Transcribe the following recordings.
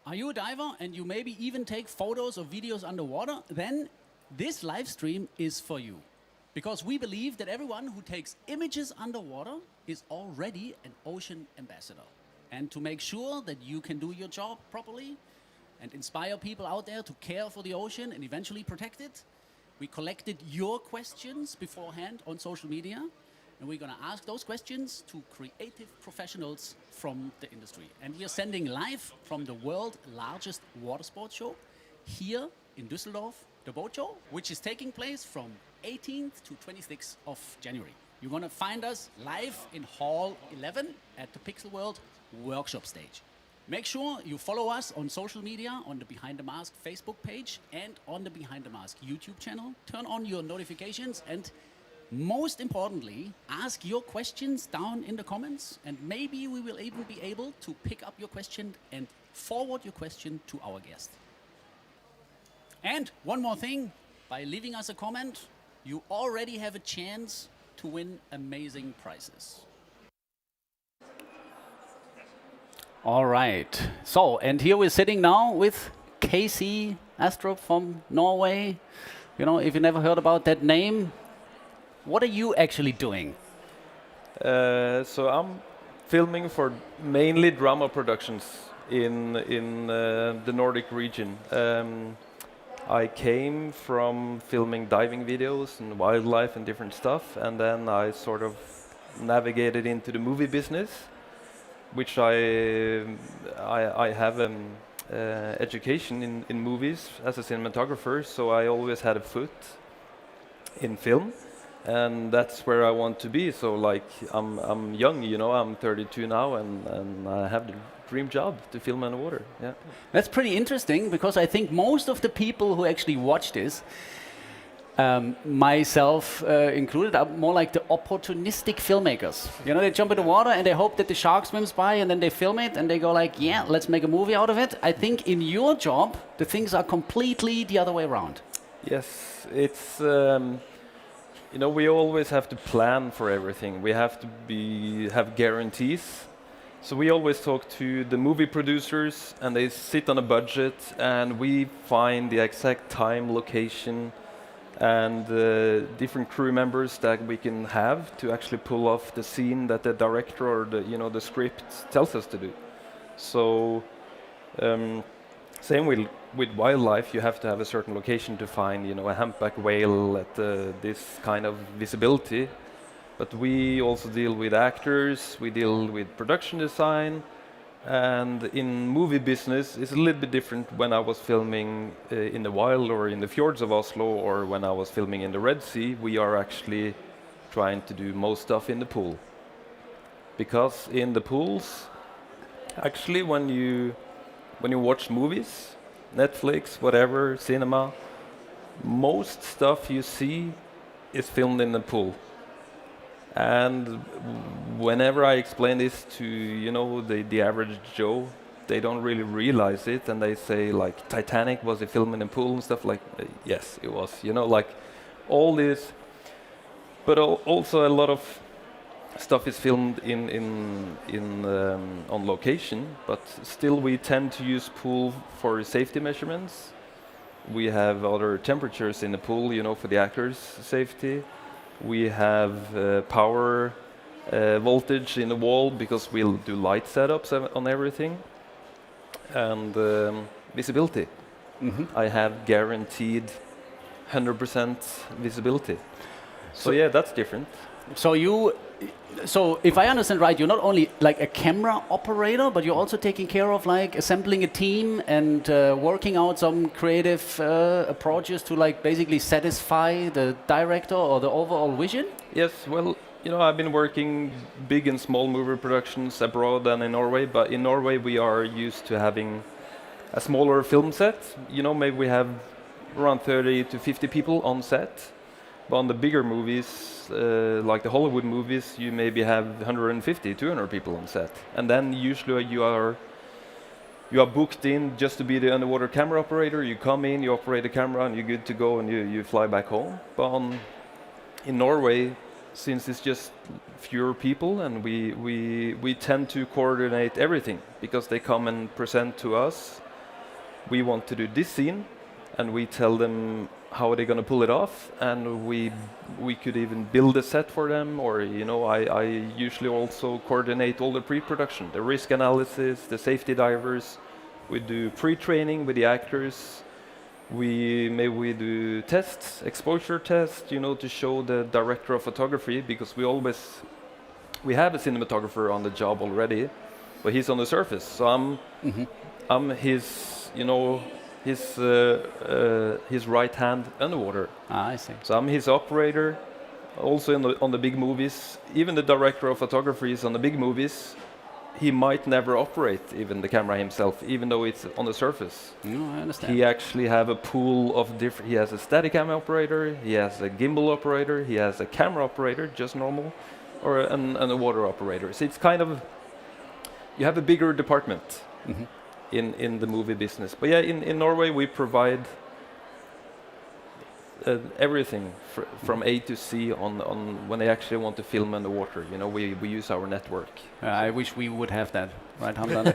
Are you a diver and you maybe even take photos or videos underwater? Then this live stream is for you. Because we believe that everyone who takes images underwater is already an ocean ambassador. And to make sure that you can do your job properly and inspire people out there to care for the ocean and eventually protect it, we collected your questions beforehand on social media, and we're going to ask those questions to creative professionals from the industry. And we are sending live from the world's largest water sports show here in Düsseldorf, the boat show, which is taking place from 18th to 26th of January. You're going to find us live in Hall 11 at the Pixel World workshop stage. Make sure you follow us on social media, on the Behind the Mask Facebook page and on the Behind the Mask YouTube channel. Turn on your notifications and most importantly, ask your questions down in the comments and maybe we will even be able to pick up your question and forward your question to our guest. And one more thing, by leaving us a comment, you already have a chance to win amazing prizes. All right. So, and here we're sitting now with Casey Astrup from Norway. You know, if you never heard about that name, what are you actually doing? So I'm filming for mainly drama productions in the Nordic region. I came from filming diving videos and wildlife and different stuff, and then I sort of navigated into the movie business, which I have education in movies as a cinematographer, so I always had a foot in film. And that's where I want to be. So like I'm young, you know, I'm 32 now, and I have the dream job to film underwater. Yeah. That's pretty interesting because I think most of the people who actually watch this, myself included, are more like the opportunistic filmmakers. You know, they jump in the water and they hope that the shark swims by and then they film it and they go like, yeah, let's make a movie out of it. I think in your job, the things are completely the other way around. Yes, it's. You know, we always have to plan for everything. We have to have guarantees. So we always talk to the movie producers, and they sit on a budget, and we find the exact time, location, and different crew members that we can have to actually pull off the scene that the director or the script tells us to do. So. Same with wildlife, you have to have a certain location to find, you know, a humpback whale at this kind of visibility. But we also deal with actors, we deal with production design, and in movie business, it's a little bit different when I was filming in the wild or in the fjords of Oslo, or when I was filming in the Red Sea. We are actually trying to do most stuff in the pool. Because in the pools, actually when you watch movies, Netflix, whatever, cinema, most stuff you see is filmed in the pool. And whenever I explain this to, you know, the average Joe, they don't really realize it, and they say like, Titanic, was it filmed in a pool and stuff? Like, yes, it was. You know, like all this, but also a lot of stuff is filmed on location, but still we tend to use pool for safety measurements. We have other temperatures in the pool, you know, for the actors' safety. We have power voltage in the wall because we'll do light setups on everything. And visibility. I have guaranteed 100% visibility. So yeah, that's different. So if I understand right, you're not only like a camera operator, but you're also taking care of like assembling a team and working out some creative approaches to like basically satisfy the director or the overall vision? Yes, well, you know, I've been working big and small movie productions abroad and in Norway, but in Norway we are used to having a smaller film set. You know, maybe we have around 30 to 50 people on set. But on the bigger movies, like the Hollywood movies, you maybe have 150, 200 people on set. And then usually you are booked in just to be the underwater camera operator. You come in, you operate the camera, and you're good to go, and you fly back home. But in Norway, since it's just fewer people, and we tend to coordinate everything, because they come and present to us, we want to do this scene, and we tell them how they're going to pull it off, and we could even build a set for them, or I usually also coordinate all the pre-production, the risk analysis, the safety divers. We do pre-training with the actors. Maybe we do tests, exposure tests, to show the director of photography, because we have a cinematographer on the job already, but he's on the surface. So I'm his, his right hand underwater. I see. So I'm his operator, also on the big movies. Even the director of photography is on the big movies. He might never operate even the camera himself, even though it's on the surface. No, I understand. He actually have a pool of different. He has a Steadicam operator, he has a gimbal operator, he has a camera operator, just normal, and a water operator. So it's kind of, you have a bigger department in the movie business. But yeah, in Norway we provide everything from A to C on when they actually want to film underwater. We use our network. I wish we would have that, right, Hamdan?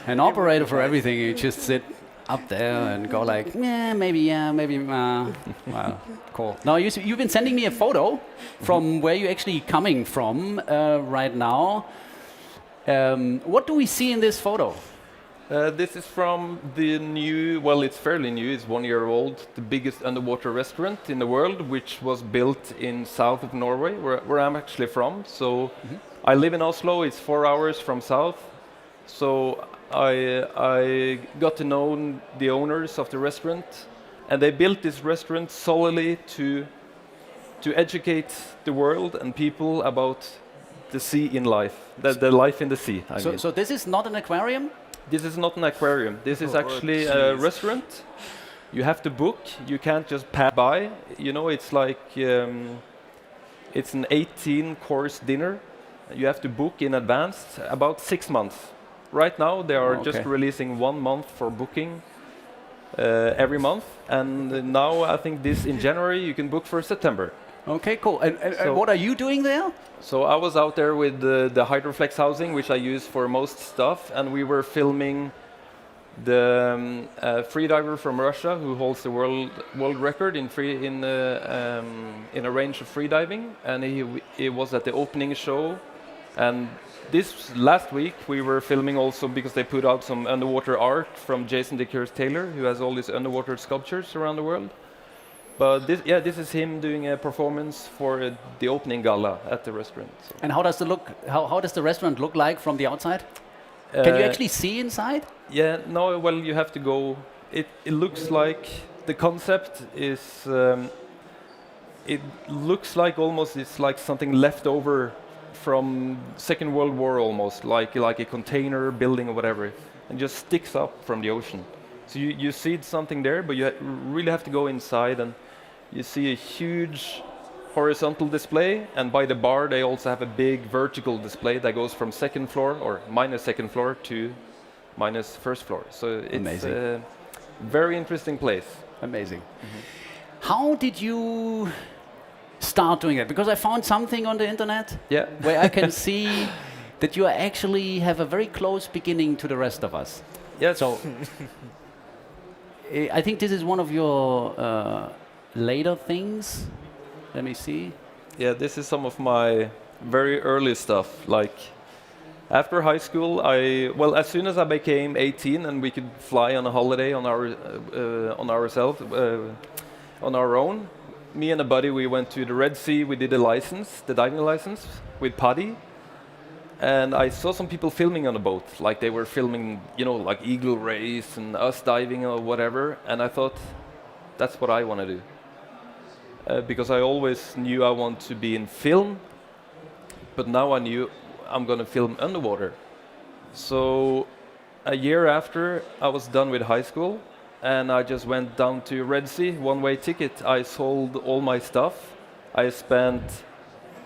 An operator for everything. You just sit up there and go like, maybe. Wow, cool. Now you've been sending me a photo from where you're actually coming from right now. What do we see in this photo? This is from the new, well, it's fairly new, it's 1 year old, the biggest underwater restaurant in the world, which was built in south of Norway, where I'm actually from. So I live in Oslo, it's 4 hours from south. So I got to know the owners of the restaurant, and they built this restaurant solely to educate the world and people about the sea in life, the life in the sea. So this is not an aquarium? This is not an aquarium. This is actually a restaurant. You have to book. You can't just pass by. It's like it's an 18-course dinner. You have to book in advance, about 6 months. Right now, they are just releasing 1 month for booking every month. And now, I think in January, you can book for September. Okay, cool. And what are you doing there? So I was out there with the Hydroflex housing, which I use for most stuff, and we were filming the freediver from Russia who holds the world record in a range of freediving, and he was at the opening show. And this last week we were filming also because they put out some underwater art from Jason Taylor, who has all these underwater sculptures around the world. But this is him doing a performance for the opening gala at the restaurant. So. And how does how does the restaurant look like from the outside? Can you actually see inside? Yeah, no. Well, you have to go. It looks like the concept is. It looks like almost it's like something left over from Second World War, almost like a container building or whatever, and just sticks up from the ocean. So you see something there, but you really have to go inside, and you see a huge horizontal display, and by the bar they also have a big vertical display that goes from second floor or minus second floor to minus first floor. So it's a very interesting place. Amazing. How did you start doing that? Because I found something on the internet where I can see that you actually have a very close beginning to the rest of us. Yes. So I think this is one of your later things. Let me see. Yeah, this is some of my very early stuff. Like after high school, as soon as I became 18 and we could fly on a holiday on our own, me and a buddy, we went to the Red Sea. We did the diving license with PADI. And I saw some people filming on the boat, like they were filming, like eagle race and us diving or whatever. And I thought, that's what I want to do. Because I always knew I want to be in film, but now I knew I'm going to film underwater. So a year after I was done with high school, and I just went down to Red Sea, one-way ticket. I sold all my stuff. I spent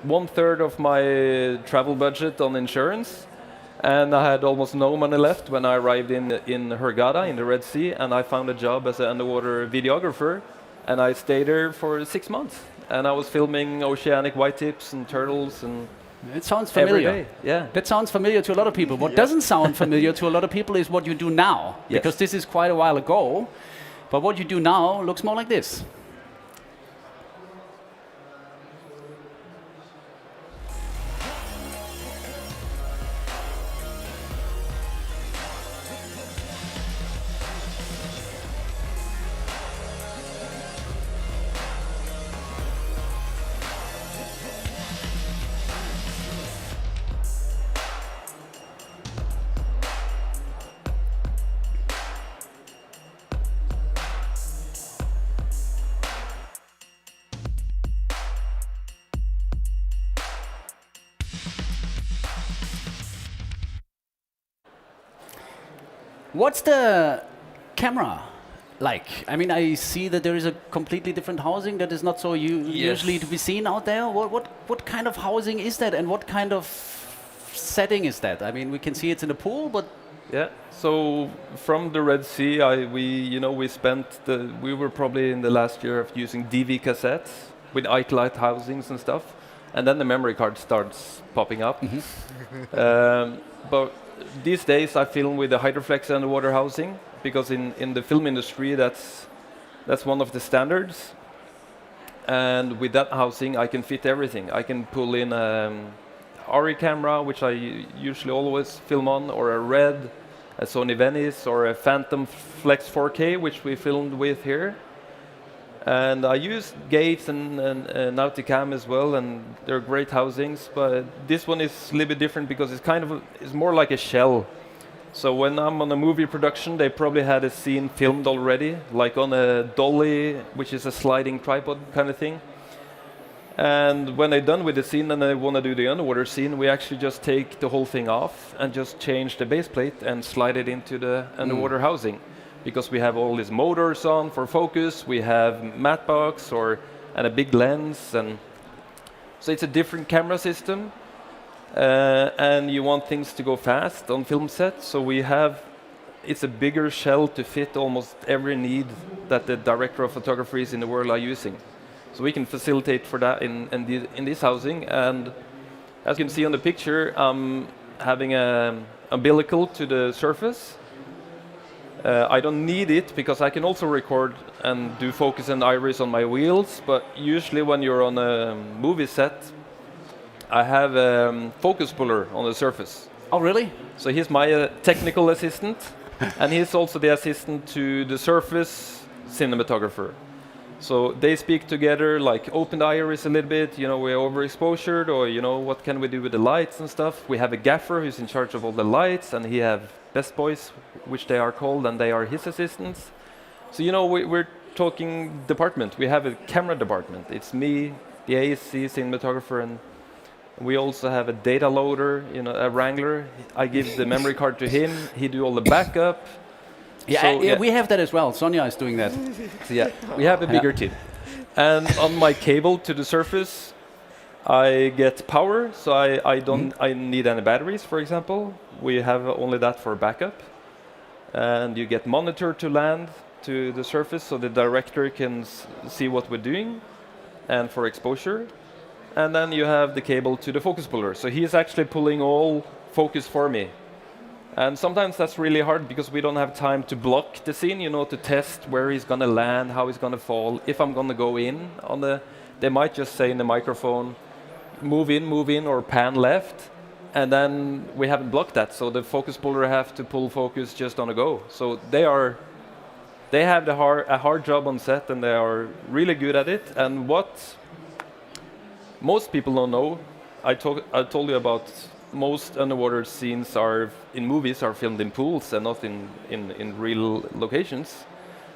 1/3 of my travel budget on insurance, and I had almost no money left when I arrived in Hurghada in the Red Sea, and I found a job as an underwater videographer, and I stayed there for 6 months, and I was filming oceanic white tips and turtles and It sounds every familiar. day. Yeah. That sounds familiar to a lot of people. What doesn't sound familiar to a lot of people is what you do now. Yes. Because this is quite a while ago. But what you do now looks more like this. What's the camera like? I mean, I see that there is a completely different housing that is not so usually to be seen out there. What kind of housing is that, and what kind of setting is that? I mean, we can see it's in a pool, but Yeah. So from the Red Sea, we were probably in the last year of using DV cassettes with iCloud housings and stuff, and then the memory card starts popping up. But these days I film with the Hydroflex underwater housing because in the film industry that's one of the standards. And with that housing I can fit everything. I can pull in RE camera, which I usually always film on, or a Red, a Sony Venice, or a Phantom Flex 4K, which we filmed with here. And I use Gates and Nauticam as well, and they're great housings. But this one is a little bit different because it's more like a shell. So when I'm on a movie production, they probably had a scene filmed already, like on a dolly, which is a sliding tripod kind of thing. And when they're done with the scene and they want to do the underwater scene, we actually just take the whole thing off and just change the base plate and slide it into the underwater housing. Because we have all these motors on for focus, we have matte box and a big lens, and so it's a different camera system. And you want things to go fast on film set, so it's a bigger shell to fit almost every need that the director of photography in the world are using. So we can facilitate for that in this housing. And as you can see on the picture, I'm having an umbilical to the surface. I don't need it because I can also record and do focus and iris on my wheels, but usually when you're on a movie set, I have a focus puller on the surface. Oh, really? So he's my technical assistant, and he's also the assistant to the surface cinematographer. So they speak together, like open the iris a little bit, we're overexposured, or what can we do with the lights and stuff. We have a gaffer who's in charge of all the lights, and he have best boys, which they are called, and they are his assistants. So we're talking department. We have a camera department. It's me, the AC cinematographer, and we also have a data loader, a wrangler. I give the memory card to him. He do all the backup. Yeah, we have that as well. Sonia is doing that. So yeah, we have a bigger team. And on my cable to the surface, I get power, so I don't need any batteries, for example. We have only that for backup. And you get monitor to land to the surface, so the director can see what we're doing, and for exposure. And then you have the cable to the focus puller. So he's actually pulling all focus for me. And sometimes that's really hard because we don't have time to block the scene, to test where he's going to land, how he's going to fall. If I'm going to go in they might just say in the microphone, move in, or pan left. And then we haven't blocked that. So the focus puller have to pull focus just on a go. So they have a hard job on set, and they are really good at it. And what most people don't know, I told you about most underwater scenes in movies are filmed in pools and not in real locations.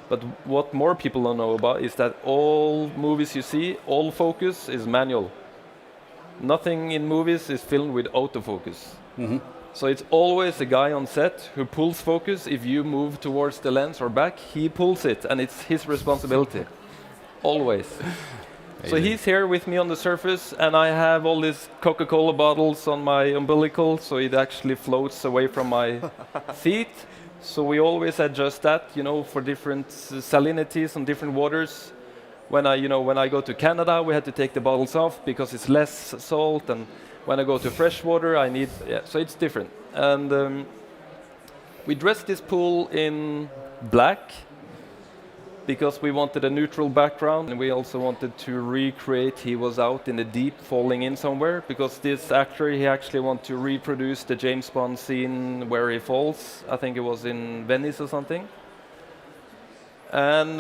But what more people don't know about is that all movies you see, all focus is manual. Nothing in movies is filmed with autofocus. So it's always a guy on set who pulls focus. If you move towards the lens or back, he pulls it, and it's his responsibility. Always. So he's here with me on the surface, and I have all these Coca-Cola bottles on my umbilical, so it actually floats away from my feet. So we always adjust that, for different salinities and different waters. when I go to Canada, we had to take the bottles off because it's less salt, and when I go to freshwater, I need, yeah, so it's different. And we dressed this pool in black because we wanted a neutral background, and we also wanted to recreate he was out in the deep falling in somewhere, because this actor, he actually wanted to reproduce the James Bond scene where he falls. I think it was in Venice or something. And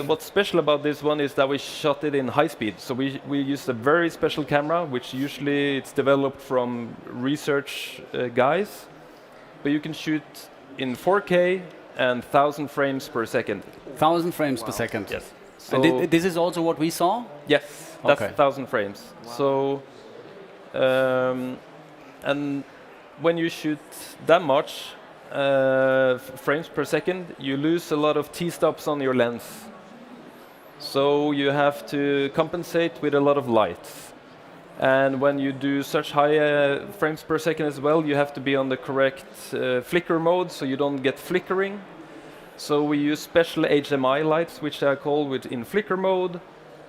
what's special about this one is that we shot it in high speed. So we used a very special camera, which usually it's developed from research guys, but you can shoot in 4K and 1,000 frames per second. 1,000 frames per second. Yes. So And this is also what we saw? yes, that's Okay. 1,000 frames. Wow. So, and when you shoot that much frames per second, you lose a lot of T-stops on your lens. So you have to compensate with a lot of lights. And when you do such high frames per second as well, you have to be on the correct flicker mode, so you don't get flickering. So we use special HMI lights, which they are called, in flicker mode,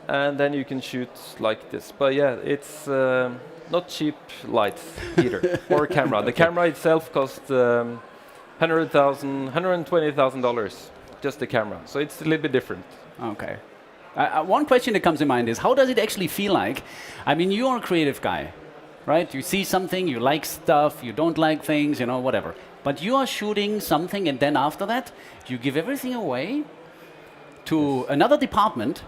and then you can shoot like this. But yeah, it's not cheap lights either, or camera. The camera itself cost $120,000, just the camera. So it's a little bit different. Okay. One question that comes to mind is, how does it actually feel like? I mean, you are a creative guy, right? You see something, you like stuff, you don't like things, whatever. But you are shooting something, and then after that, you give everything away to another department,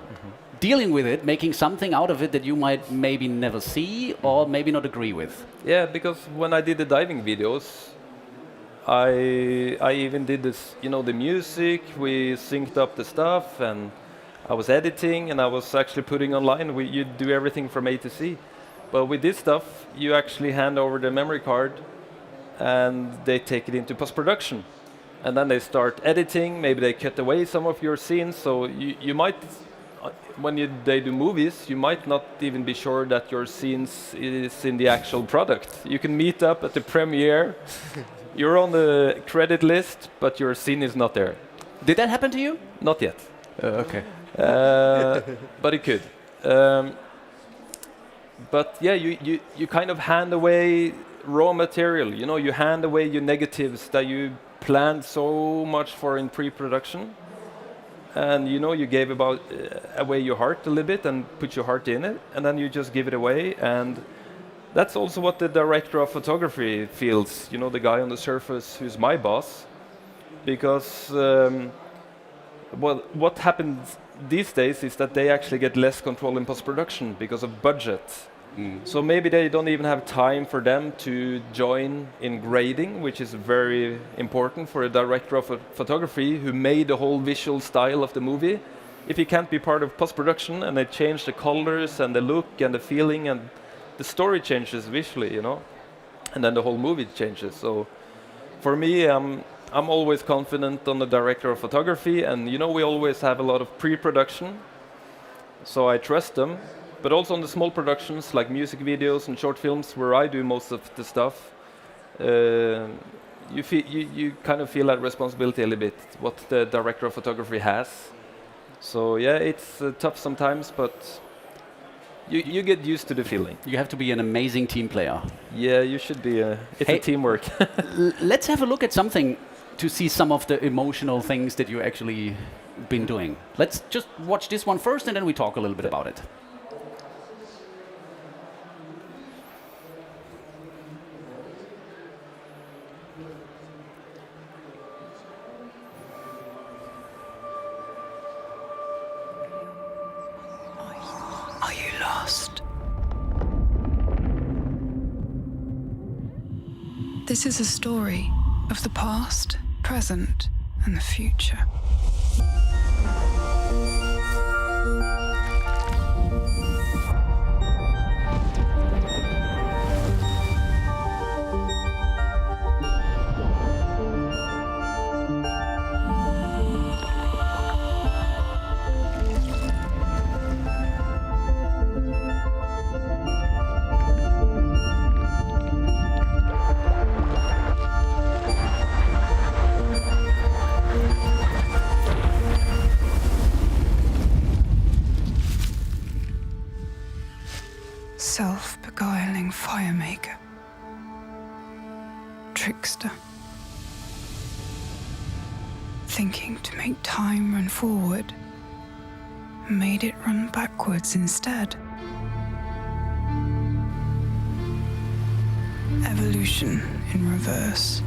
dealing with it, making something out of it that you might maybe never see or maybe not agree with. Yeah, because when I did the diving videos, I even did this, the music, we synced up the stuff, and I was editing, and I was actually putting online. You do everything from A to Z. But with this stuff, you actually hand over the memory card, and they take it into post-production. And then they start editing, maybe they cut away some of your scenes, so you might, when they do movies, you might not even be sure that your scenes is in the actual product. You can meet up at the premiere, you're on the credit list, but your scene is not there. Did that happen to you? Not yet. Okay. But it could. But yeah, you kind of hand away raw material. You hand away your negatives that you planned so much for in pre-production, and you gave away your heart a little bit and put your heart in it, and then you just give it away. And that's also what the director of photography feels. The guy on the surface who's my boss, because what happens these days is that they actually get less control in post-production because of budget. So maybe they don't even have time for them to join in grading, which is very important for a director of photography who made the whole visual style of the movie. If he can't be part of post-production and they change the colors and the look and the feeling, and the story changes visually, and then the whole movie changes. So for me, I'm always confident on the director of photography, and we always have a lot of pre-production, so I trust them. But also on the small productions like music videos and short films, where I do most of the stuff, you kind of feel that responsibility a little bit, what the director of photography has. So yeah, it's tough sometimes, but you get used to the feeling. You have to be an amazing team player. Yeah, you should be. It's a teamwork. Let's have a look at something to see some of the emotional things that you actually been doing. Let's just watch this one first, and then we talk a little bit about it. Are you lost? This is a story of the past, present, and the future. self-beguiling firemaker, trickster, thinking to make time run forward, made it run backwards instead. Evolution in reverse.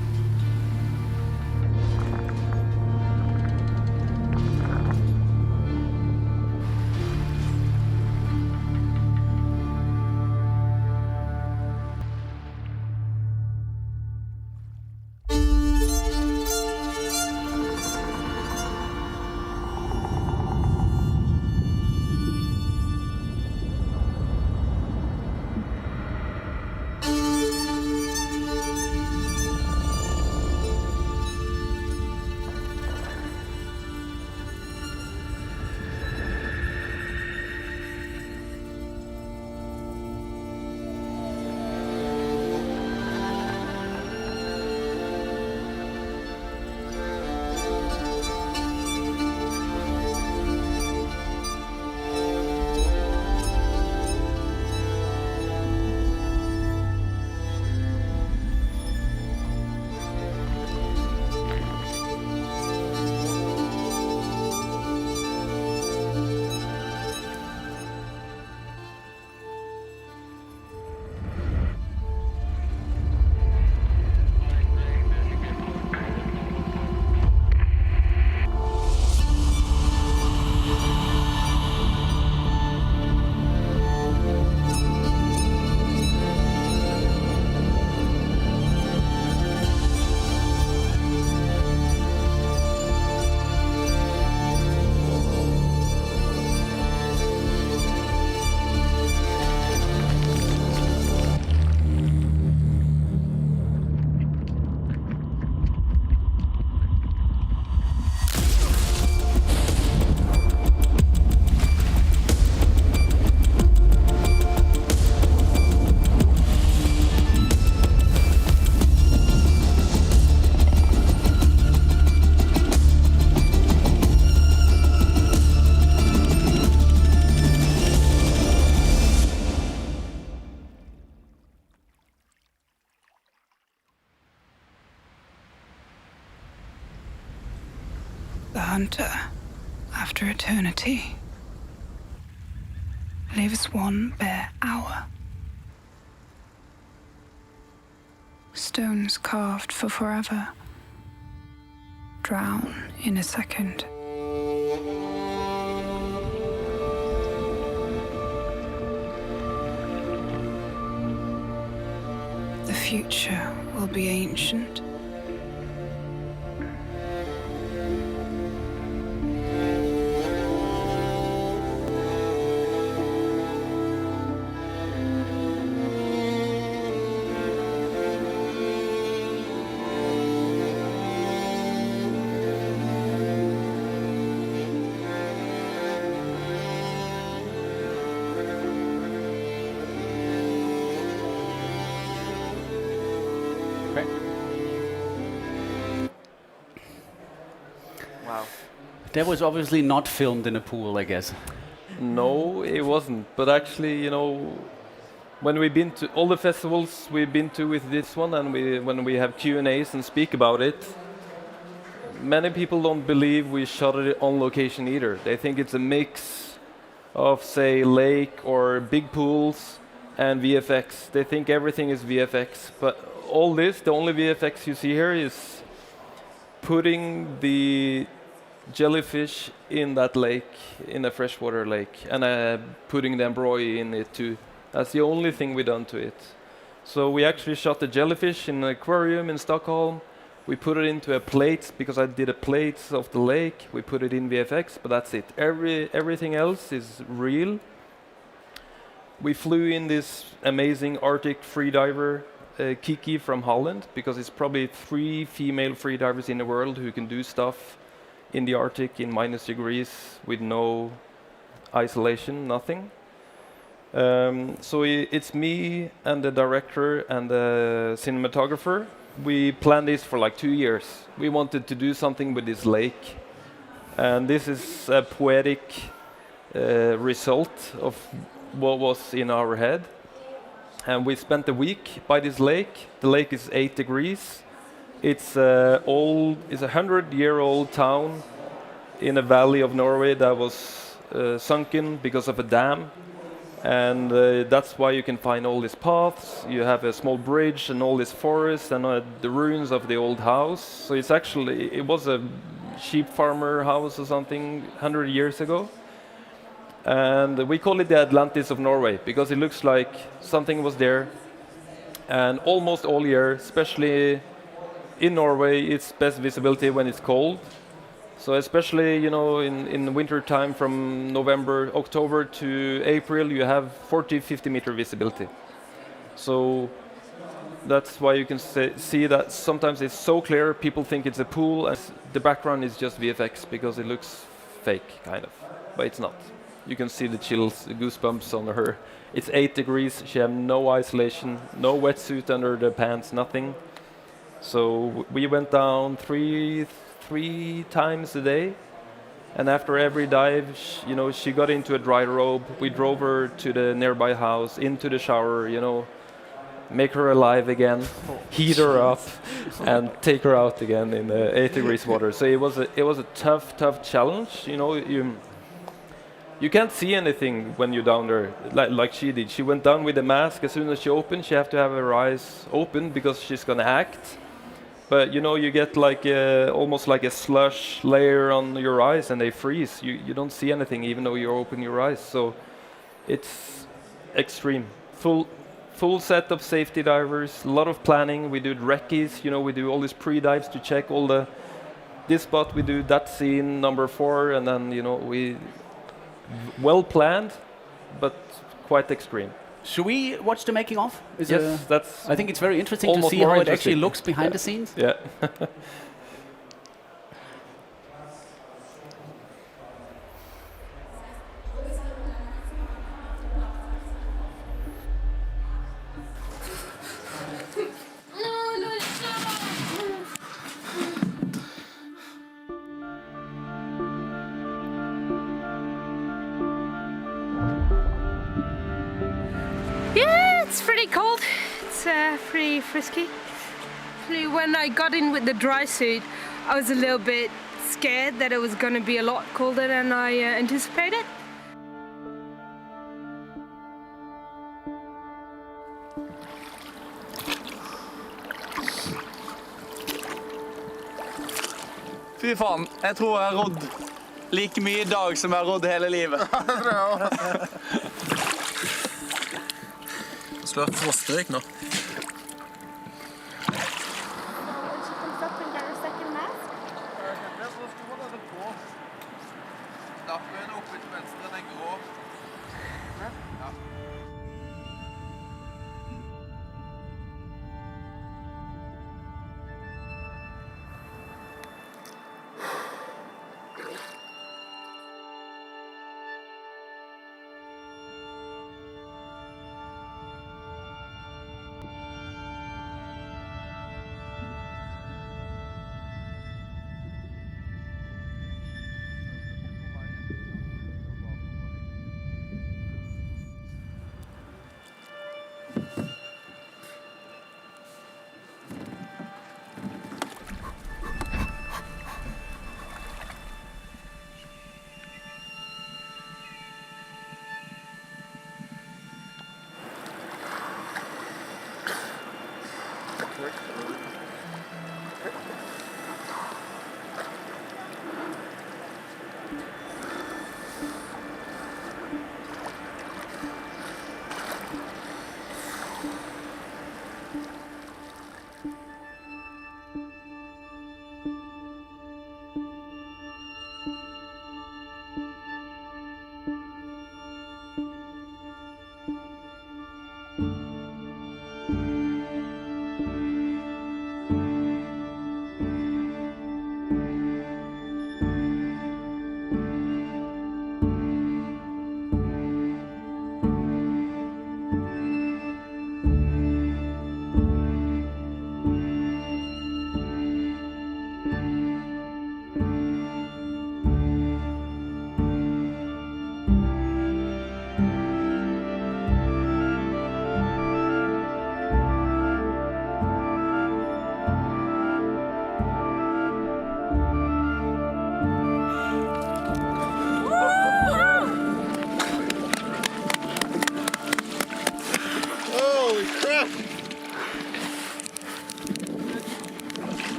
The hunter, after eternity, lives one bare hour. Stones carved for forever drown in a second. The future will be ancient. Okay. Wow. That was obviously not filmed in a pool, I guess. No, it wasn't. But actually, when we've been to all the festivals we've been to with this one, and when we have Q&As and speak about it, many people don't believe we shot it on location either. They think it's a mix of, say, lake or big pools and VFX. They think everything is VFX, but all this, the only VFX you see here is putting the jellyfish in that lake, in a freshwater lake, and putting the embroidery in it too. That's the only thing we done to it. So we actually shot the jellyfish in an aquarium in Stockholm. We put it into a plate, because I did a plate of the lake. We put it in VFX, but that's it. Everything else is real. We flew in this amazing Arctic freediver, Kiki from Holland, because it's probably 3 female freedivers in the world who can do stuff in the Arctic in -degrees with no isolation, nothing. So it's me and the director and the cinematographer. We planned this for like 2 years. We wanted to do something with this lake, and this is a poetic result of what was in our head. And we spent a week by this lake. The lake is 8 degrees. It's it's a 100-year-old town in a valley of Norway that was sunken because of a dam. And that's why you can find all these paths. You have a small bridge and all this forest and the ruins of the old house. So it was a sheep farmer house or something 100 years ago. And we call it the Atlantis of Norway because it looks like something was there. And almost all year, especially in Norway, it's best visibility when it's cold. So especially, in winter time from October to April, you have 40, 50 meter visibility. So that's why you can see that sometimes it's so clear, people think it's a pool, and the background is just VFX because it looks fake, kind of, but it's not. You can see the chills, the goosebumps on her. It's 8 degrees, she has no isolation, no wetsuit under the pants, nothing. So we went down three times a day, and after every dive, she got into a dry robe. We drove her to the nearby house, into the shower, make her alive again, heat her up, and take her out again in the 8 degrees water. So it was a tough challenge. You can't see anything when you're down there, like she did. She went down with a mask. As soon as she opened, she have to have her eyes open because she's gonna act. But you get almost like a slush layer on your eyes, and they freeze. You don't see anything, even though you open your eyes. So it's extreme. Full set of safety divers. A lot of planning. We do recce's. We do all these pre-dives to check all this spot. We do that scene number 4, and then we well planned, but quite extreme. Should we watch the making of? Yes, that's. I think it's very interesting to see how it actually looks behind the scenes. Yeah. Yeah, it's pretty cold. It's pretty frisky. When I got in with the dry suit, I was a little bit scared that it was going to be a lot colder than I anticipated. Fy faen, jeg tror jeg har rodd like mye i dag som jeg har rodd hele livet. Slår frostryk nå.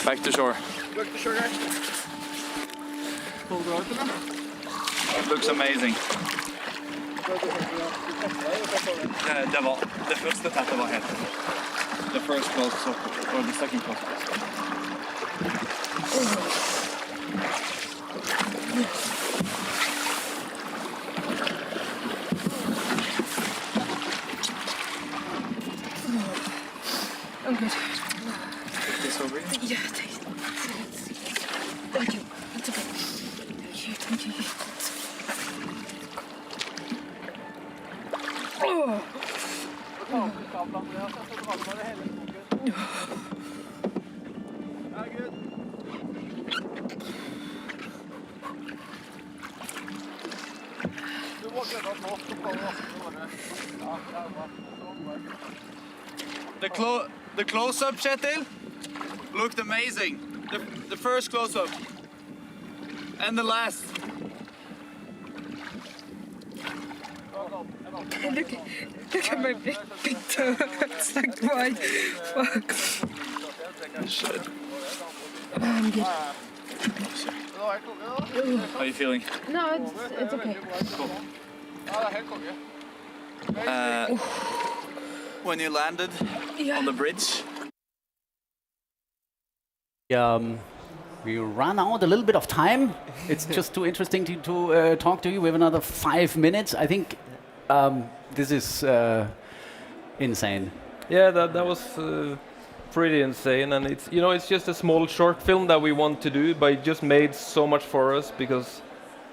Back to shore. Back to shore, guys. It looks amazing. Det første tettet var helt. The first close-up, or the second close-up. I'm good. This over here? Yeah, thank you. It's okay. Thank you. The close-up, Kjetil, looked amazing. The first close-up and the last. Look at my big toe. It's like wide. Fuck. Shit. I'm good. How are you feeling? No, it's okay. When you landed on the bridge, We run out a little bit of time. It's just too interesting to talk to you. We have another 5 minutes. I think this is insane. Yeah, that was pretty insane, and it's just a small short film that we want to do, but it just made so much for us because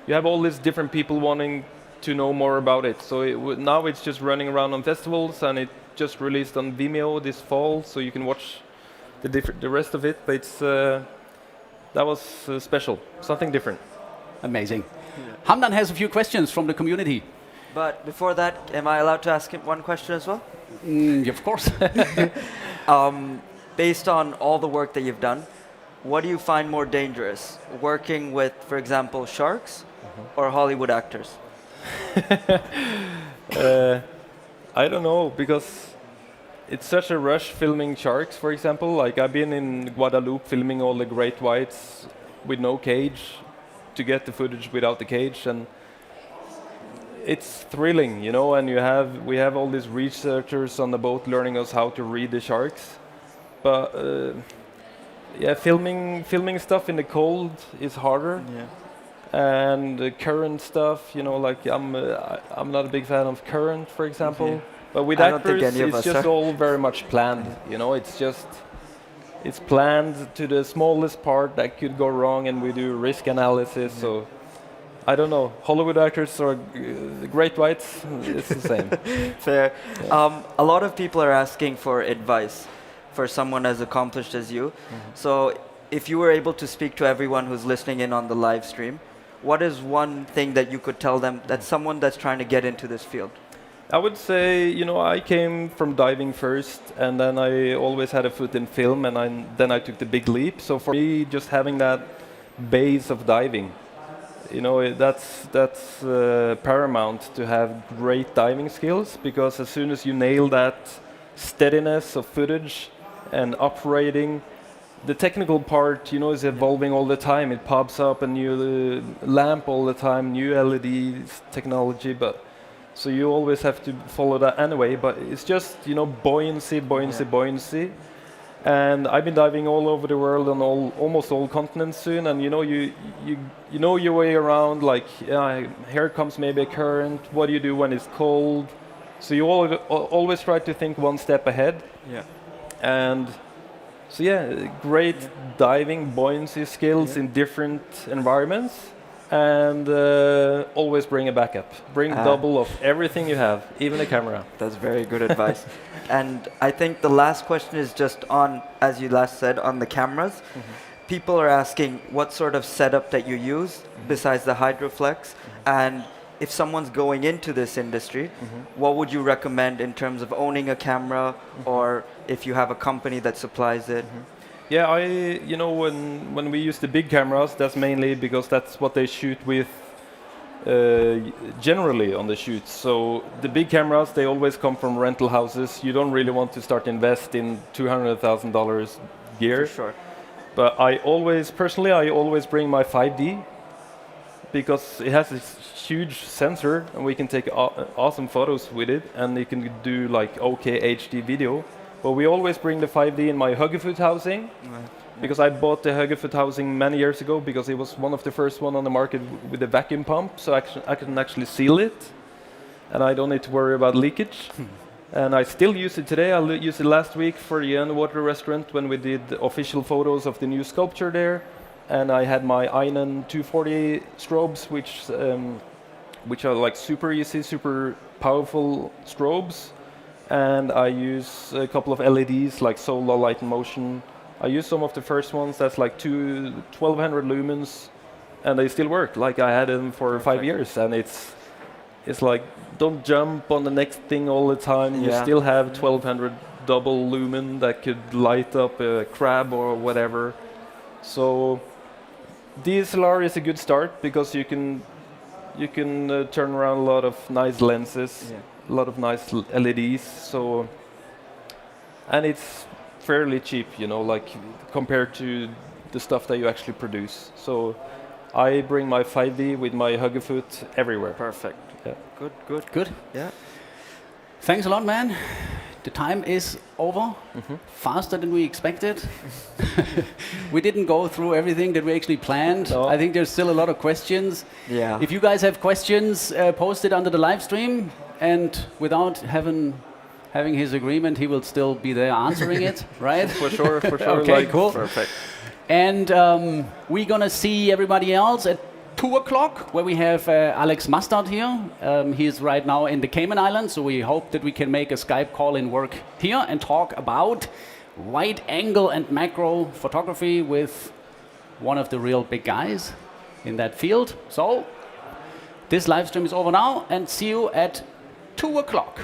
you have all these different people wanting to know more about it. So now it's just running around on festivals, and it just released on Vimeo this fall, so you can watch the rest of it. But it's that was special, something different. Amazing. Hamdan has a few questions from the community. But before that, am I allowed to ask him one question as well? Of course. Based on all the work that you've done, what do you find more dangerous? Working with, for example, sharks or Hollywood actors? I don't know, because it's such a rush filming sharks, for example. Like I've been in Guadeloupe filming all the great whites with no cage to get the footage without the cage, and it's thrilling, and we have all these researchers on the boat learning us how to read the sharks. But yeah, filming stuff in the cold is harder. Yeah. And the current stuff, like I'm not a big fan of current, for example. But with I don't think actors, any of it's us just are. all very much planned. It's planned to the smallest part that could go wrong, and we do risk analysis. So I don't know. Hollywood actors or great whites, it's the same. Fair. A lot of people are asking for advice for someone as accomplished as you. So if you were able to speak to everyone who's listening in on the live stream, what is one thing that you could tell them, that's someone that's trying to get into this field? I would say, I came from diving first, and then I always had a foot in film, and then I took the big leap. So for me, just having that base of diving, that's paramount to have great diving skills, because as soon as you nail that steadiness of footage and operating, the technical part, is evolving all the time. It pops up a new lamp all the time, new LED technology, but so you always have to follow that anyway. But it's just, buoyancy. And I've been diving all over the world on almost all continents soon, and you know your way around. Like, here comes maybe a current. What do you do when it's cold? So you always try to think one step ahead. Yeah. And so great diving buoyancy skills in different environments, and always bring a backup. Bring double of everything you have, even a camera. That's very good advice. And I think the last question is just on, as you last said, on the cameras. People are asking what sort of setup that you use besides the Hydroflex, and if someone's going into this industry, what would you recommend in terms of owning a camera, or if you have a company that supplies it? Yeah, when we use the big cameras, that's mainly because that's what they shoot with generally on the shoots. So the big cameras, they always come from rental houses. You don't really want to start invest in $200,000 gear. For sure. But personally, I always bring my 5D because it has this huge sensor and we can take awesome photos with it, and you can do like okay HD video. But we always bring the 5D in my Huggerfoot housing, because I bought the Huggerfoot housing many years ago because it was one of the first one on the market with a vacuum pump, so I can actually seal it, and I don't need to worry about leakage. And I still use it today. I used it last week for the underwater restaurant when we did official photos of the new sculpture there. And I had my Einen 240 strobes, which are like super easy, super powerful strobes. And I use a couple of LEDs like solar light and motion. I use some of the first ones that's like 1200 lumens, and they still work. Like I had them for 5 years, and it's like, don't jump on the next thing all the time. You still have 1200 double lumen that could light up a crab or whatever. So DSLR is a good start because you can turn around a lot of nice lenses, a lot of nice LEDs. So, and it's fairly cheap, like compared to the stuff that you actually produce. So I bring my 5D with my Huggerfoot everywhere. Perfect. Yeah. Good. Yeah. Thanks a lot, man. The time is over, faster than we expected. We didn't go through everything that we actually planned. No. I think there's still a lot of questions. Yeah. If you guys have questions, post it under the live stream, and without having his agreement, he will still be there answering it, right? For sure. Okay, cool. Perfect. And we're gonna see everybody else at 2 o'clock, where we have Alex Mustard here. He is right now in the Cayman Islands, so we hope that we can make a Skype call in work here and talk about wide angle and macro photography with one of the real big guys in that field. So this live stream is over now, and see you at 2 o'clock.